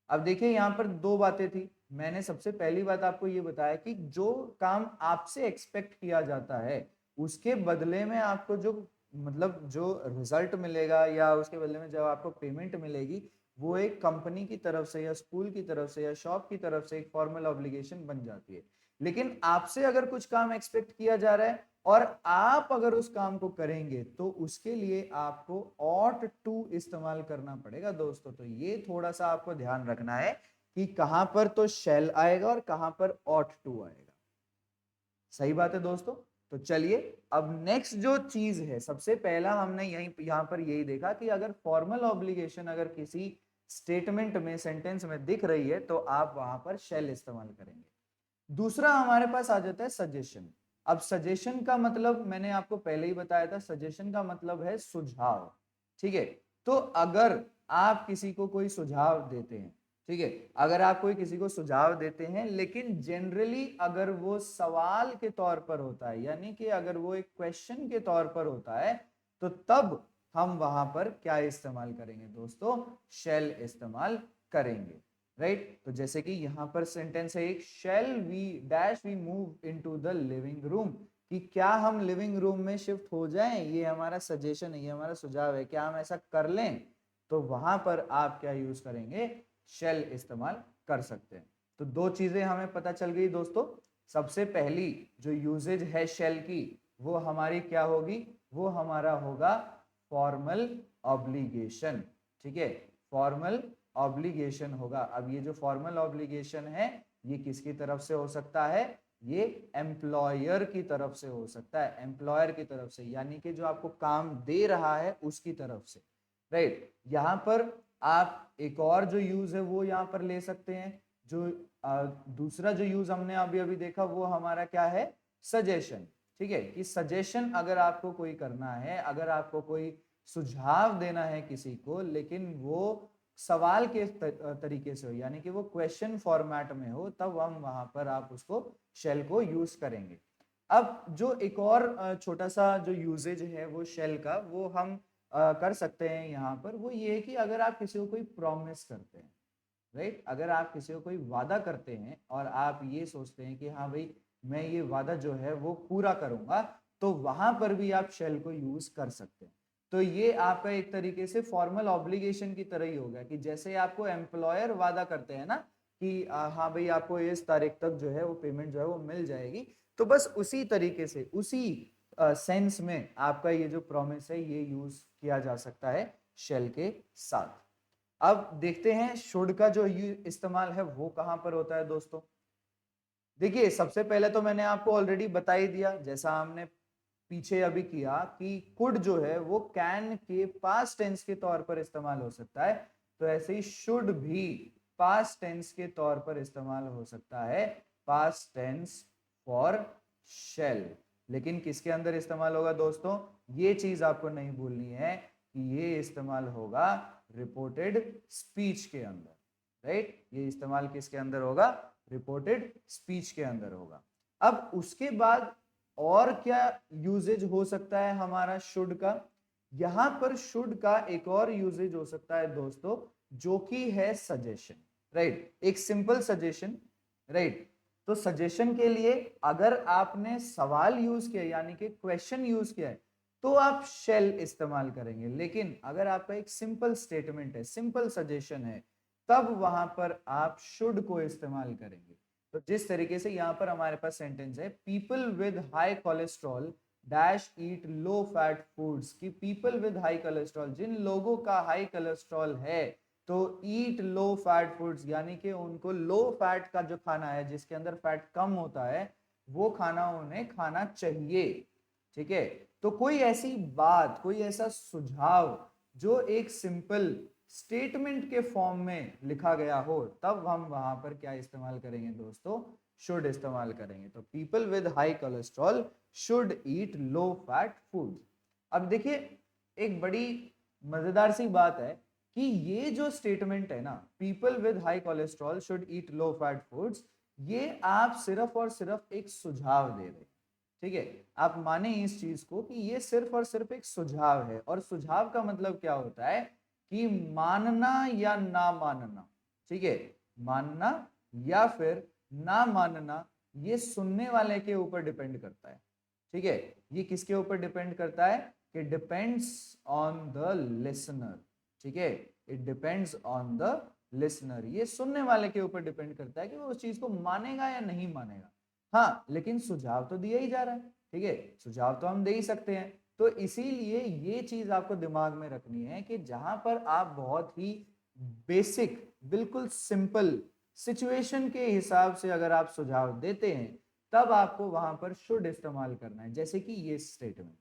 अब देखिए यहां पर दो बातें थी। मैंने सबसे पहली बात आपको ये बताया कि जो काम आपसे एक्सपेक्ट किया जाता है उसके बदले में आपको जो, मतलब जो रिजल्ट मिलेगा या उसके बदले में जब आपको पेमेंट मिलेगी वो एक कंपनी की तरफ से या स्कूल की तरफ से या शॉप की तरफ से एक फॉर्मल ऑब्लिगेशन बन जाती है। लेकिन आपसे अगर कुछ काम एक्सपेक्ट किया जा रहा है और आप अगर उस काम को करेंगे तो उसके लिए आपको ought to इस्तेमाल करना पड़ेगा दोस्तों। तो ये थोड़ा सा आपको ध्यान रखना है कि कहां पर तो shall आएगा और कहां पर ought to आएगा। सही बात है दोस्तों। तो चलिए अब नेक्स्ट जो चीज है, सबसे पहला हमने यहां पर यही देखा कि अगर फॉर्मल ऑब्लिगेशन अगर किसी स्टेटमेंट में, सेंटेंस में दिख रही है तो आप वहां पर shall इस्तेमाल करेंगे। दूसरा हमारे पास आ जाता है सजेशन। अब सजेशन का मतलब मैंने आपको पहले ही बताया था, सजेशन का मतलब है सुझाव, ठीक है। तो अगर आप किसी को कोई सुझाव देते हैं, ठीक है, अगर आप कोई किसी को सुझाव देते हैं लेकिन जनरली अगर वो सवाल के तौर पर होता है, यानी कि अगर वो एक क्वेश्चन के तौर पर होता है, तो तब हम वहां पर क्या इस्तेमाल करेंगे दोस्तों, शेल इस्तेमाल करेंगे, राइट। तो जैसे कि यहाँ पर सेंटेंस है एक, shall we dash we move into the living room, कि क्या हम लिविंग रूम में शिफ्ट हो जाएं, ये हमारा सजेशन है, ये हमारा सुझाव है, क्या हम ऐसा कर लें। तो वहां पर आप क्या यूज करेंगे, शेल इस्तेमाल कर सकते हैं। तो दो चीजें हमें पता चल गई दोस्तों। सबसे पहली जो यूजेज है शेल की, वो हमारी क्या होगी, वो हमारा होगा फॉर्मल ऑब्लिगेशन, ठीक है, फॉर्मल ऑब्लिगेशन होगा। अब ये जो फॉर्मल ऑब्लिगेशन है, ये किसकी तरफ से हो सकता है, ये एम्प्लॉयर की तरफ से हो सकता है, एम्प्लॉयर की तरफ से, यानी कि जो आपको काम दे रहा है उसकी तरफ से, राइट। यहाँ पर आप एक और जो यूज है वो यहाँ पर ले सकते हैं। जो दूसरा जो यूज हमने अभी अभी देखा वो हमारा क्या है, सजेशन, ठीक है, कि सजेशन अगर आपको कोई करना है, अगर आपको कोई सुझाव देना है किसी को, लेकिन वो सवाल के तरीके से हो, यानी कि वो क्वेश्चन फॉर्मेट में हो, तब हम वहां पर आप उसको शेल को यूज करेंगे। अब जो एक और छोटा सा जो यूजेज है वो शेल का, वो हम कर सकते हैं यहाँ पर, वो ये है कि अगर आप किसी को कोई प्रॉमिस करते हैं, राइट, अगर आप किसी को कोई वादा करते हैं और आप ये सोचते हैं कि हाँ भाई मैं ये वादा जो है वो पूरा करूंगा, तो वहां पर भी आप शेल को यूज कर सकते हैं। तो ये आपका एक तरीके से फॉर्मल ऑब्लिगेशन की तरह ही होगा, कि जैसे आपको एम्प्लॉयर वादा करते हैं ना कि हाँ भाई आपको इस तारीख तक जो है वो पेमेंट जो है वो मिल जाएगी, तो बस उसी तरीके से, उसी सेंस में आपका ये जो प्रॉमिस है ये यूज किया जा सकता है शेल के साथ। अब देखते हैं शुड का जो इस्तेमाल है वो कहां पर होता है दोस्तों। देखिए सबसे पहले तो मैंने आपको ऑलरेडी बता ही दिया, जैसा हमने पीछे अभी किया, कि कुड जो है वो कैन के पास्ट टेंस के तौर पर इस्तेमाल हो सकता है, तो ऐसे ही शुड भी पास्ट टेंस के तौर पर इस्तेमाल हो सकता है, पास्ट टेंस फॉर शेल। लेकिन किसके अंदर इस्तेमाल होगा दोस्तों, ये चीज आपको नहीं भूलनी है कि ये इस्तेमाल होगा रिपोर्टेड स्पीच के अंदर, राइट। ये इस्तेमाल किसके अंदर होगा, रिपोर्टेड स्पीच के अंदर होगा। अब उसके बाद और क्या यूजेज हो सकता है हमारा शुड का, यहां पर शुड का एक और यूजेज हो सकता है दोस्तों, जो कि है सजेशन, राइट, एक सिंपल सजेशन, राइट। तो सजेशन के लिए अगर आपने सवाल यूज किया यानी कि क्वेश्चन यूज किया है, तो आप शेल इस्तेमाल करेंगे। लेकिन अगर आपका एक सिंपल स्टेटमेंट है, सिंपल सजेशन है, तब वहां पर आप शुड को इस्तेमाल करेंगे। तो जिस तरीके से यहाँ पर हमारे पास सेंटेंस है, people with high cholesterol dash eat low fat foods, कि पीपल विद हाई कोलेस्ट्रॉल, जिन लोगों का हाई कोलेस्ट्रॉल है, तो ईट लो फैट फूड्स, यानी कि उनको लो फैट का जो खाना है जिसके अंदर फैट कम होता है, वो खाना उन्हें खाना चाहिए, ठीक है। तो कोई ऐसी बात, कोई ऐसा सुझाव जो एक सिंपल स्टेटमेंट के फॉर्म में लिखा गया हो, तब हम वहां पर क्या इस्तेमाल करेंगे दोस्तों, शुड इस्तेमाल करेंगे। तो people with high cholesterol should eat low fat food. अब देखिए एक बड़ी मजेदार सी बात है कि ये जो स्टेटमेंट है ना, people with high cholesterol should eat low fat foods, ये आप सिर्फ और सिर्फ एक सुझाव दे रहे हैं, ठीक है। आप माने इस चीज को कि ये सिर्फ और सिर्फ एक सुझाव है, और सुझाव का मतलब क्या होता है कि मानना या ना मानना, ठीक है, मानना या फिर ना मानना, ये सुनने वाले के ऊपर डिपेंड करता है, ठीक है। ये किसके ऊपर डिपेंड करता है, कि डिपेंड्स ऑन द लिसनर, ठीक है, it depends on the listener, ये सुनने वाले के ऊपर डिपेंड करता है कि वो उस चीज को मानेगा या नहीं मानेगा। हाँ लेकिन सुझाव तो दिया ही जा रहा है, ठीक है, सुझाव तो हम दे ही सकते हैं। तो इसीलिए ये चीज आपको दिमाग में रखनी है कि जहां पर आप बहुत ही बेसिक, बिल्कुल सिंपल सिचुएशन के हिसाब से अगर आप सुझाव देते हैं, तब आपको वहां पर शुड इस्तेमाल करना है, जैसे कि ये स्टेटमेंट।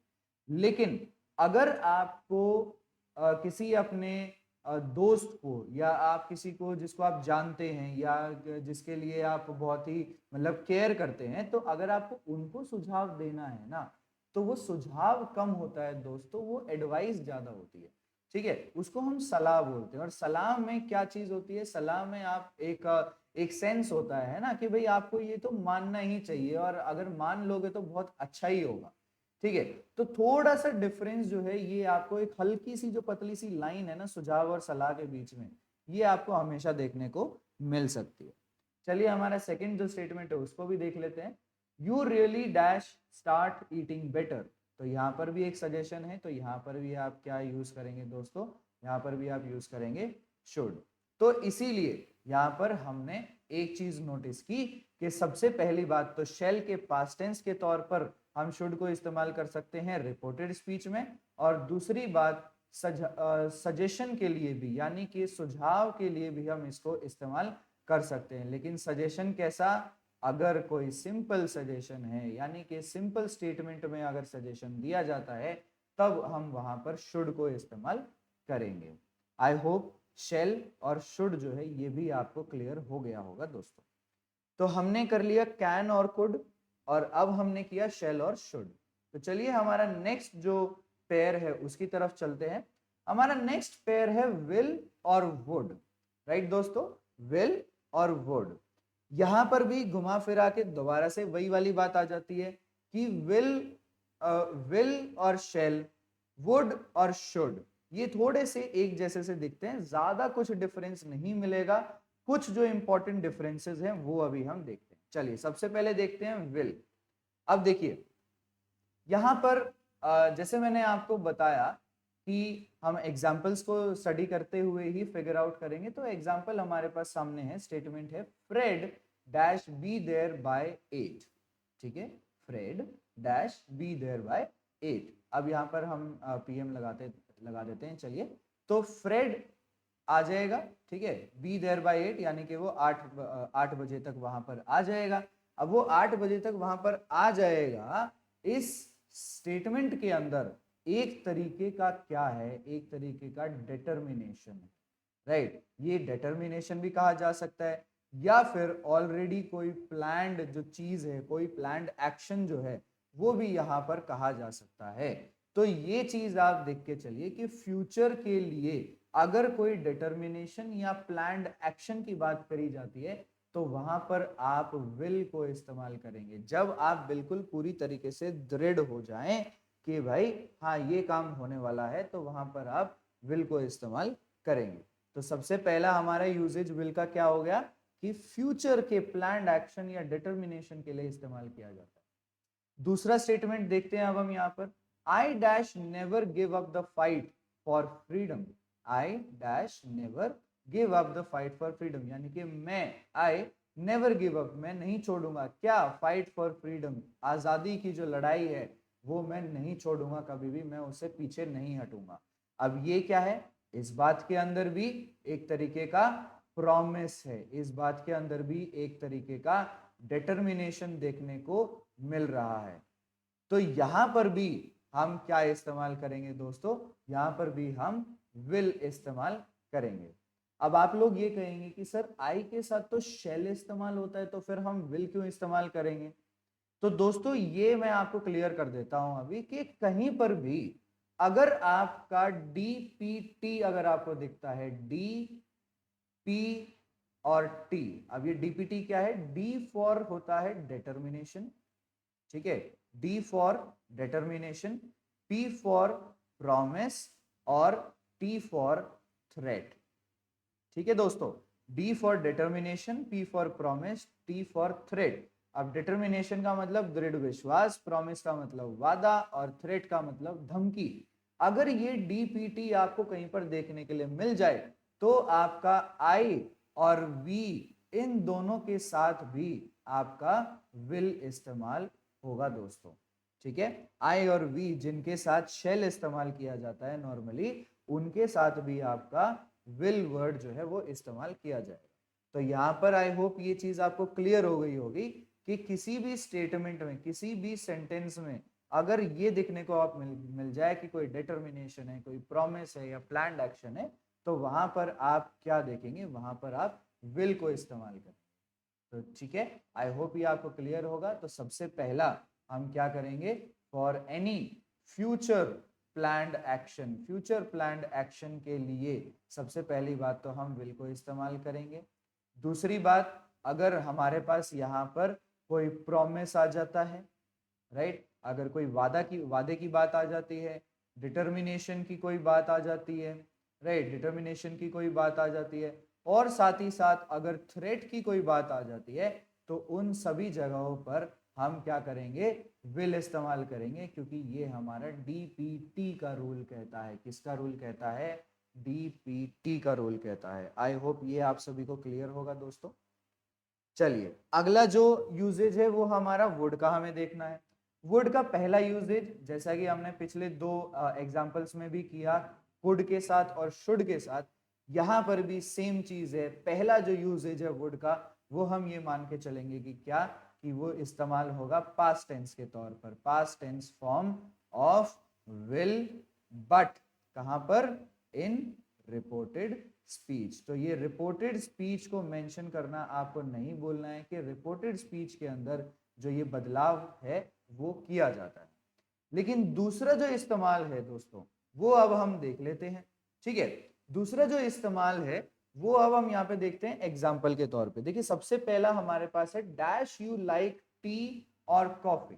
लेकिन अगर आपको किसी अपने दोस्त को, या आप किसी को जिसको आप जानते हैं, या जिसके लिए आप बहुत ही मतलब केयर करते हैं, तो अगर आपको उनको सुझाव देना है ना, तो वो सुझाव कम होता है दोस्तों, वो एडवाइस ज्यादा होती है, ठीक है, उसको हम सलाह बोलते हैं। और सलाह में क्या चीज होती है, सलाह में आप एक सेंस होता है ना, कि भाई आपको ये तो मानना ही चाहिए, और अगर मान लोगे तो बहुत अच्छा ही होगा, ठीक है। तो थोड़ा सा डिफरेंस जो है ये आपको एक हल्की सी जो पतली सी लाइन है ना सुझाव और सलाह के बीच में, ये आपको हमेशा देखने को मिल सकती है। चलिए हमारा सेकंड जो स्टेटमेंट है उसको भी देख लेते हैं। You really dash start eating better. तो यहाँ पर भी एक सजेशन है, तो यहाँ पर भी आप क्या यूज करेंगे दोस्तों, यहाँ पर भी आप यूज करेंगे शुड। तो इसीलिए यहाँ पर हमने एक चीज नोटिस की कि सबसे पहली बात तो शेल के पास्ट टेंस के तौर पर हम शुड को इस्तेमाल कर सकते हैं रिपोर्टेड स्पीच में, और दूसरी बात सजेशन के लिए भी यानी कि सुझाव के लिए भी हम इसको इस्तेमाल कर सकते हैं। लेकिन सजेशन कैसा, अगर कोई सिंपल सजेशन है यानी कि सिंपल स्टेटमेंट में अगर सजेशन दिया जाता है तब हम वहां पर शुड को इस्तेमाल करेंगे। आई होप शेल और शुड जो है ये भी आपको क्लियर हो गया होगा दोस्तों। तो हमने कर लिया कैन और कुड, और अब हमने किया शेल और शुड। तो चलिए हमारा नेक्स्ट जो पेयर है उसकी तरफ चलते हैं। हमारा नेक्स्ट पेयर है विल और वुड। राइट दोस्तों, विल और वुड। यहां पर भी घुमा फिरा के दोबारा से वही वाली बात आ जाती है कि विल और शेल, वुड और शुड, ये थोड़े से एक जैसे से दिखते हैं, ज्यादा कुछ डिफरेंस नहीं मिलेगा। कुछ जो इंपॉर्टेंट डिफरेंसेस हैं वो अभी हम देखते हैं। चलिए सबसे पहले देखते हैं विल। अब देखिए यहां पर जैसे मैंने आपको बताया कि हम एग्जाम्पल्स को स्टडी करते हुए ही फिगर आउट करेंगे। तो एग्जाम्पल हमारे पास सामने है, स्टेटमेंट है Fred dash be there by 8। ठीक है, Fred dash be there by 8। अब यहाँ पर हम पीएम लगा देते हैं। चलिए तो फ्रेड आ जाएगा, ठीक है, बी देयर बाय 8 यानी कि वो 8 बजे तक वहां पर आ जाएगा। अब वो 8 बजे तक वहां पर आ जाएगा, इस स्टेटमेंट के अंदर एक तरीके का क्या है, एक तरीके का डिटर्मिनेशन है। राइट, ये डिटर्मिनेशन भी कहा जा सकता है, या फिर ऑलरेडी कोई प्लान्ड जो चीज है, कोई प्लान्ड एक्शन जो है वो भी यहाँ पर कहा जा सकता है। तो ये चीज आप देख के चलिए कि फ्यूचर के लिए अगर कोई डिटर्मिनेशन या प्लान्ड एक्शन की बात करी जाती है तो वहां पर आप विल को इस्तेमाल करेंगे। जब आप बिल्कुल पूरी तरीके से दृढ़ हो जाएं कि भाई हाँ ये काम होने वाला है, तो वहां पर आप विल को इस्तेमाल करेंगे। तो सबसे पहला हमारा यूजेज विल का क्या हो गया कि फ्यूचर के प्लान्ड एक्शन या डिटर्मिनेशन के लिए इस्तेमाल किया जाता है। दूसरा स्टेटमेंट देखते हैं अब हम यहाँ पर, I dash never give up the fight for freedom. I dash never give up the fight for freedom, यानी कि मैं, आई नेवर गिव अप, मैं नहीं छोड़ूंगा क्या, फाइट फॉर फ्रीडम, आजादी की जो लड़ाई है वो मैं नहीं छोड़ूंगा कभी भी, मैं उससे पीछे नहीं हटूंगा। अब ये क्या है, इस बात के अंदर भी एक तरीके का प्रॉमिस है, इस बात के अंदर भी एक तरीके का डिटर्मिनेशन देखने को मिल रहा है। तो यहां पर भी हम क्या इस्तेमाल करेंगे दोस्तों, यहां पर भी हम विल इस्तेमाल करेंगे। अब आप लोग ये कहेंगे कि सर आई के साथ तो शेल इस्तेमाल होता है, तो फिर हम विल क्यों इस्तेमाल करेंगे। तो दोस्तों ये मैं आपको क्लियर कर देता हूं अभी कि कहीं पर भी अगर आपका डीपीटी अगर आपको दिखता है, डी पी और टी, अब ये डीपीटी क्या है, डी फॉर होता है डिटर्मिनेशन, ठीक है, D for determination, P for promise और टी फॉर थ्रेट। ठीक है दोस्तों, D for determination, P for promise, T for threat. अब डिटर्मिनेशन का मतलब दृढ़ विश्वास, प्रॉमिस का मतलब वादा और थ्रेट का मतलब धमकी। अगर ये डीपीटी आपको कहीं पर देखने के लिए मिल जाए तो आपका आई और वी इन दोनों के साथ भी आपका विल इस्तेमाल होगा दोस्तों। ठीक है, आई और वी जिनके साथ शेल इस्तेमाल किया जाता है नॉर्मली, उनके साथ भी आपका विल वर्ड जो है वो इस्तेमाल किया जाएगा। तो यहां पर आई होप ये चीज आपको क्लियर हो गई होगी कि किसी भी स्टेटमेंट में, किसी भी सेंटेंस में अगर ये दिखने को आप मिल जाए कि कोई डिटर्मिनेशन है, कोई प्रॉमिस है या प्लान्ड एक्शन है, तो वहां पर आप क्या देखेंगे, वहां पर आप विल को इस्तेमाल करें। तो ठीक है, आई होप ये आपको क्लियर होगा। तो सबसे पहला हम क्या करेंगे, for any future planned action, future planned action के लिए सबसे पहली बात तो हम विल को इस्तेमाल करेंगे। दूसरी बात, अगर हमारे पास यहाँ पर कोई प्रॉमिस आ जाता है, राइट। अगर कोई वादे की बात आ जाती है, डिटर्मिनेशन की कोई बात आ जाती है, राइट, डिटर्मिनेशन की कोई बात आ जाती है, और साथ ही साथ अगर थ्रेट की कोई बात आ जाती है, तो उन सभी जगहों पर हम क्या करेंगे, विल इस्तेमाल करेंगे, क्योंकि ये हमारा डीपीटी का रूल कहता है। किसका रूल कहता है? डीपीटी का रूल कहता है। आई होप ये आप सभी को क्लियर होगा दोस्तों। चलिए, अगला जो यूजेज है वो हमारा वुड का हमें देखना है। वुड का पहला यूजेज, जैसा कि हमने पिछले दो एग्जांपल्स में भी किया, कुड के साथ और शुड के साथ, यहां पर भी सेम चीज है। पहला जो यूजेज है वुड का, वो हम ये मान के चलेंगे कि क्या, कि वो इस्तेमाल होगा पास्ट टेंस के तौर पर, past tense form of will, but कहां पर? In reported speech. तो ये रिपोर्टेड स्पीच को मेंशन करना आपको नहीं बोलना है कि रिपोर्टेड स्पीच के अंदर जो ये बदलाव है वो किया जाता है। लेकिन दूसरा जो इस्तेमाल है दोस्तों, वो अब हम देख लेते हैं। ठीक है, दूसरा जो इस्तेमाल है वो अब हम यहाँ पे देखते हैं एग्जाम्पल के तौर पे। देखिए, सबसे पहला हमारे पास है डैश यू लाइक टी और coffee.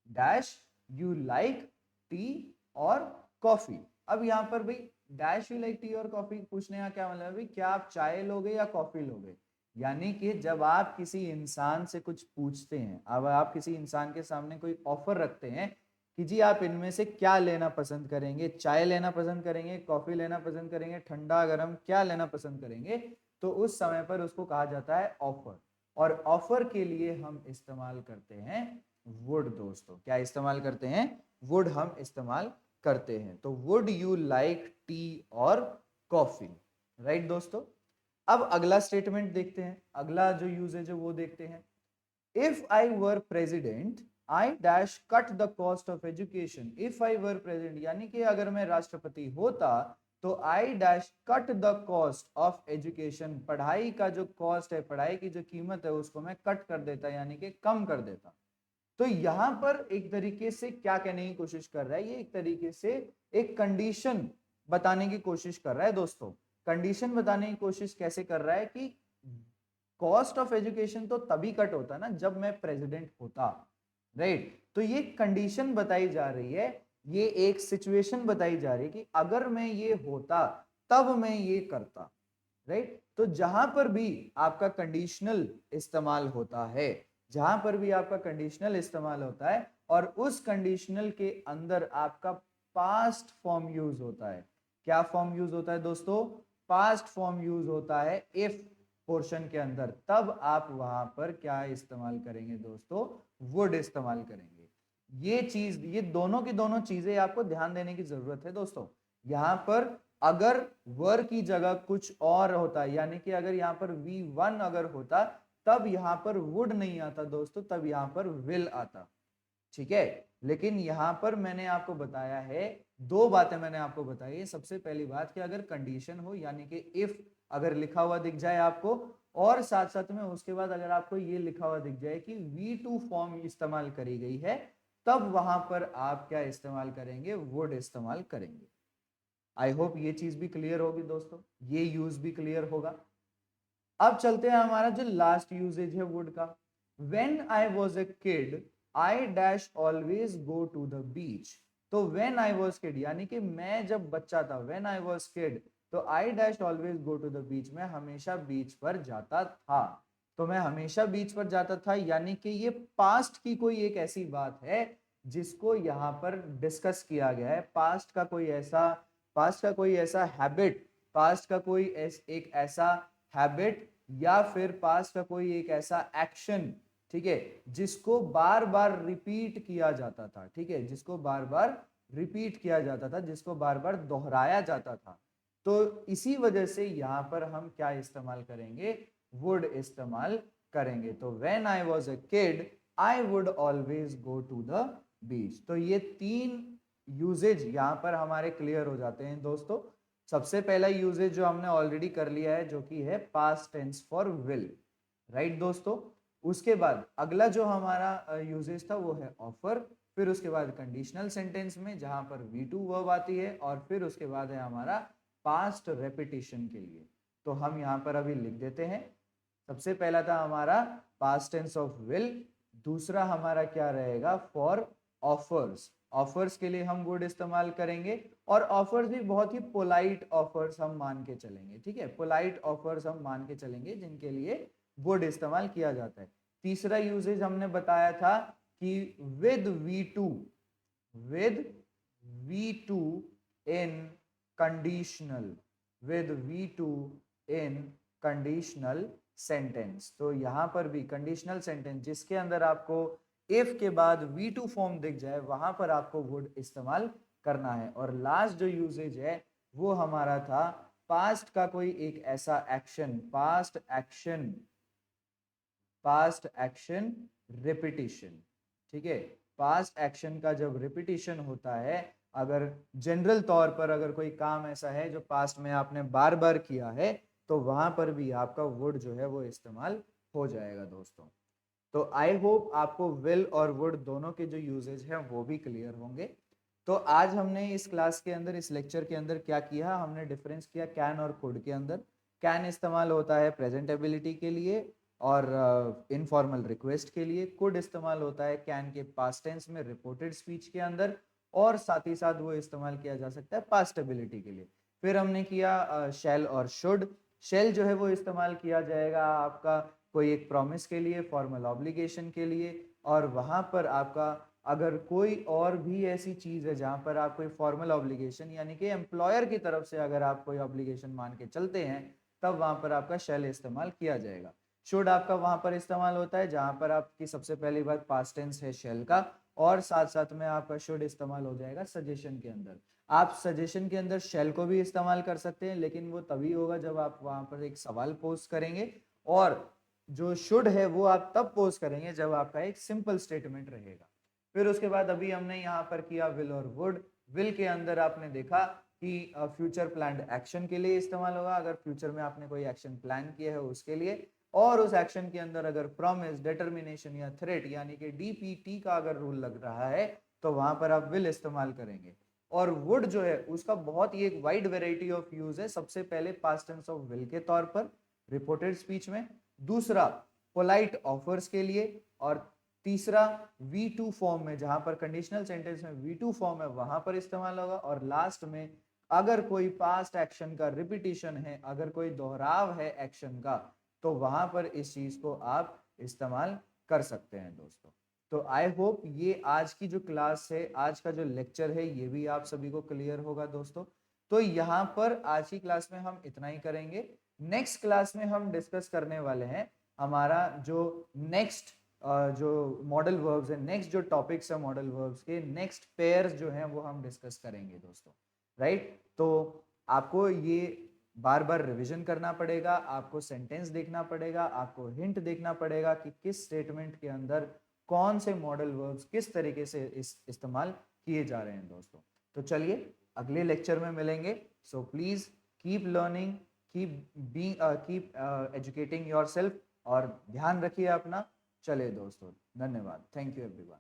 Dash you like T और कॉफी। अब यहाँ पर भाई डैश यू लाइक टी और कॉफी पूछने का क्या मतलब है भाई, क्या आप चाय लोगे या कॉफी लोगे? यानी कि जब आप किसी इंसान से कुछ पूछते हैं, अब आप किसी इंसान के सामने कोई ऑफर रखते हैं कि जी आप इनमें से क्या लेना पसंद करेंगे, चाय लेना पसंद करेंगे, कॉफी लेना पसंद करेंगे, ठंडा गरम क्या लेना पसंद करेंगे, तो उस समय पर उसको कहा जाता है ऑफर। और ऑफर के लिए हम इस्तेमाल करते हैं वुड दोस्तों। क्या इस्तेमाल करते हैं? वुड हम इस्तेमाल करते हैं। तो वुड यू लाइक टी और कॉफी, राइट दोस्तों। अब अगला स्टेटमेंट देखते हैं, अगला जो यूजेज है वो देखते हैं। If I were president I dash cut the cost of education. If I were president यानी कि अगर मैं राष्ट्रपति होता तो I dash cut the cost of education. पढ़ाई का जो कॉस्ट है, पढ़ाई की जो कीमत है, उसको मैं कट कर देता, यानी कि कम कर देता। तो यहां पर एक तरीके से क्या कहने की कोशिश कर रहा है, ये एक तरीके से एक कंडीशन बताने की कोशिश कर रहा है दोस्तों। कंडीशन बताने की कोशिश कैसे कर रहा है कि कॉस्ट ऑफ एजुकेशन तो तभी कट होता ना जब मैं प्रेसिडेंट होता, राइट। तो ये कंडीशन बताई जा रही है, ये एक सिचुएशन बताई जा रही है कि अगर मैं ये होता तब मैं ये करता, राइट। तो जहां पर भी आपका कंडीशनल इस्तेमाल होता है, जहां पर भी आपका कंडीशनल इस्तेमाल होता है और उस कंडीशनल के अंदर आपका पास्ट फॉर्म यूज होता है। क्या फॉर्म यूज होता है दोस्तों? पास्ट फॉर्म यूज होता है इफ पोर्शन के अंदर, तब आप वहां पर क्या इस्तेमाल करेंगे दोस्तों? वुड इस्तेमाल करेंगे। ये चीज, ये दोनों की दोनों चीजें आपको ध्यान देने की जरूरत है दोस्तों। यहां पर अगर वर की जगह कुछ और होता, यानी कि अगर यहाँ पर V1 अगर होता, तब यहाँ पर वुड नहीं आता दोस्तों, तब यहाँ पर विल आता। ठीक है, लेकिन यहां पर मैंने आपको बताया है, दो बातें मैंने आपको बताई है। सबसे पहली बात कि अगर कंडीशन हो, यानी कि इफ अगर लिखा हुआ दिख जाए आपको, और साथ साथ में उसके बाद अगर आपको ये लिखा हुआ दिख जाए कि V2 फॉर्म इस्तेमाल करी गई है, तब वहां पर आप क्या इस्तेमाल करेंगे? वुड इस्तेमाल करेंगे। आई होप ये चीज भी क्लियर होगी दोस्तों, ये यूज भी क्लियर होगा। अब चलते हैं हमारा जो लास्ट यूजेज है वुड का। When I was a kid I dash always go to the beach. तो व्हेन आई वाज किड यानी कि मैं जब बच्चा था, व्हेन आई वाज किड, तो I dash always go to the beach, मैं हमेशा बीच पर जाता था। तो मैं हमेशा बीच पर जाता था, यानी कि ये पास्ट की कोई एक ऐसी बात है जिसको यहाँ पर डिस्कस किया गया है। पास्ट का कोई ऐसा हैबिट, पास्ट का कोई एक ऐसा हैबिट, या फिर पास्ट का कोई एक ऐसा एक्शन, ठीक है, जिसको बार बार रिपीट किया जाता था। ठीक है, जिसको बार बार रिपीट किया जाता था, जिसको बार बार दोहराया जाता था। तो इसी वजह से यहां पर हम क्या इस्तेमाल करेंगे? वुड इस्तेमाल करेंगे। तो when I was a kid I would always go to the beach. तो ये तीन यूजेज यहां पर हमारे क्लियर हो जाते हैं दोस्तों। सबसे पहला यूजेज जो हमने ऑलरेडी कर लिया है, जो कि है past tense for will, right दोस्तों। उसके बाद अगला जो हमारा यूजेज था वो है ऑफर, फिर उसके बाद कंडीशनल सेंटेंस में जहां पर V2 वर्ब आती है, और फिर उसके बाद है हमारा पास्ट रेपिटेशन के लिए। तो हम यहाँ पर अभी लिख देते हैं। सबसे पहला था हमारा पास्ट टेंस ऑफ विल, दूसरा हमारा क्या रहेगा, फॉर ऑफर्स। ऑफर्स के लिए हम वुड इस्तेमाल करेंगे, और ऑफर्स भी बहुत ही पोलाइट ऑफर्स हम मान के चलेंगे, ठीक है, पोलाइट ऑफर्स हम मान के चलेंगे जिनके लिए वुड इस्तेमाल किया जाता है। तीसरा यूजेज हमने बताया था कि with V2 in conditional, with V2 in conditional sentence। तो यहां पर भी कंडीशनल सेंटेंस जिसके अंदर आपको if के बाद V2 फॉर्म दिख जाए वहां पर आपको would इस्तेमाल करना है। और लास्ट जो यूजेज है वो हमारा था पास्ट का कोई एक ऐसा एक्शन, पास्ट एक्शन रिपीटिशन, ठीक है, पास्ट एक्शन का जब रिपीटिशन होता है, अगर जनरल तौर पर अगर कोई काम ऐसा है जो पास्ट में आपने बार बार किया है तो वहां पर भी आपका वुड जो है वो इस्तेमाल हो जाएगा दोस्तों। तो आई होप आपको विल और वुड दोनों के जो यूजेज हैं वो भी क्लियर होंगे। तो आज हमने इस क्लास के अंदर, इस लेक्चर के अंदर क्या किया, हमने डिफरेंस किया कैन और कुड के अंदर। कैन इस्तेमाल होता है प्रेजेंटेबिलिटी के लिए और इनफॉर्मल रिक्वेस्ट के लिए। कुड इस्तेमाल होता है कैन के पास्ट टेंस में रिपोर्टेड स्पीच के अंदर, और साथ ही साथ वो इस्तेमाल किया जा सकता है पास्टेबिलिटी के लिए। फिर हमने किया शेल और शुड। शेल जो है वो इस्तेमाल किया जाएगा आपका कोई एक प्रॉमिस के लिए, फॉर्मल ऑब्लिगेशन के लिए, और वहां पर आपका अगर कोई और भी ऐसी चीज है जहां पर आप कोई फॉर्मल ऑब्लिगेशन यानी कि एम्प्लॉयर की तरफ से अगर आप कोई ऑब्लिगेशन मान के चलते हैं तब वहां पर आपका शेल इस्तेमाल किया जाएगा। शुड आपका वहां पर इस्तेमाल होता है जहां पर आपकी सबसे पहली बात पास्ट टेंस है शेल का, और साथ साथ में आपका शुड इस्तेमाल हो जाएगा सजेशन के अंदर। आप सजेशन के अंदर शेल को भी इस्तेमाल कर सकते हैं, लेकिन वो तभी होगा जब आप वहां पर एक सवाल पोज करेंगे, और जो शुड है वो आप तब पोज करेंगे जब आपका एक सिंपल स्टेटमेंट रहेगा। फिर उसके बाद अभी हमने यहाँ पर किया विल और वुड। विल के अंदर आपने देखा कि फ्यूचर प्लान्ड एक्शन के लिए इस्तेमाल होगा, अगर फ्यूचर में आपने कोई एक्शन प्लान किया है उसके लिए, और उस एक्शन के अंदर अगर प्रॉमिस, डिटर्मिनेशन या थ्रेट यानी कि डीपीटी का अगर रूल लग रहा है तो वहां पर आप विल इस्तेमाल करेंगे। और वुड जो है उसका बहुत ही एक वाइड वेराइटी ऑफ यूज है। सबसे पहले पास्ट टेंस ऑफ विल के तौर पर रिपोर्टेड स्पीच में, दूसरा पोलाइट ऑफर्स के लिए, और तीसरा V2 फॉर्म में जहां पर कंडीशनल सेंटेंस में V2 फॉर्म है वहां पर इस्तेमाल होगा, और लास्ट में अगर कोई पास्ट एक्शन का रिपीटिशन है, अगर कोई दोहराव है एक्शन का, तो वहां पर इस चीज को आप इस्तेमाल कर सकते हैं दोस्तों। तो आई होप ये आज की जो क्लास है, आज का जो लेक्चर है, ये भी आप सभी को क्लियर होगा दोस्तों। तो यहाँ पर आज की क्लास में हम इतना ही करेंगे। नेक्स्ट क्लास में हम डिस्कस करने वाले हैं हमारा जो नेक्स्ट जो मॉडल वर्ब्स है, नेक्स्ट जो टॉपिक्स है मॉडल वर्ब्स के, नेक्स्ट पेयर्स जो हैं वो हम डिस्कस करेंगे दोस्तों, राइट। तो आपको ये बार बार रिवीजन करना पड़ेगा, आपको सेंटेंस देखना पड़ेगा, आपको हिंट देखना पड़ेगा कि किस स्टेटमेंट के अंदर कौन से मॉडल वर्ब्स किस तरीके से इस्तेमाल किए जा रहे हैं दोस्तों। तो चलिए अगले लेक्चर में मिलेंगे। So please keep learning, keep educating yourself, और ध्यान रखिए अपना। चलिए दोस्तों, धन्यवाद, थैंक यू एवरीवन।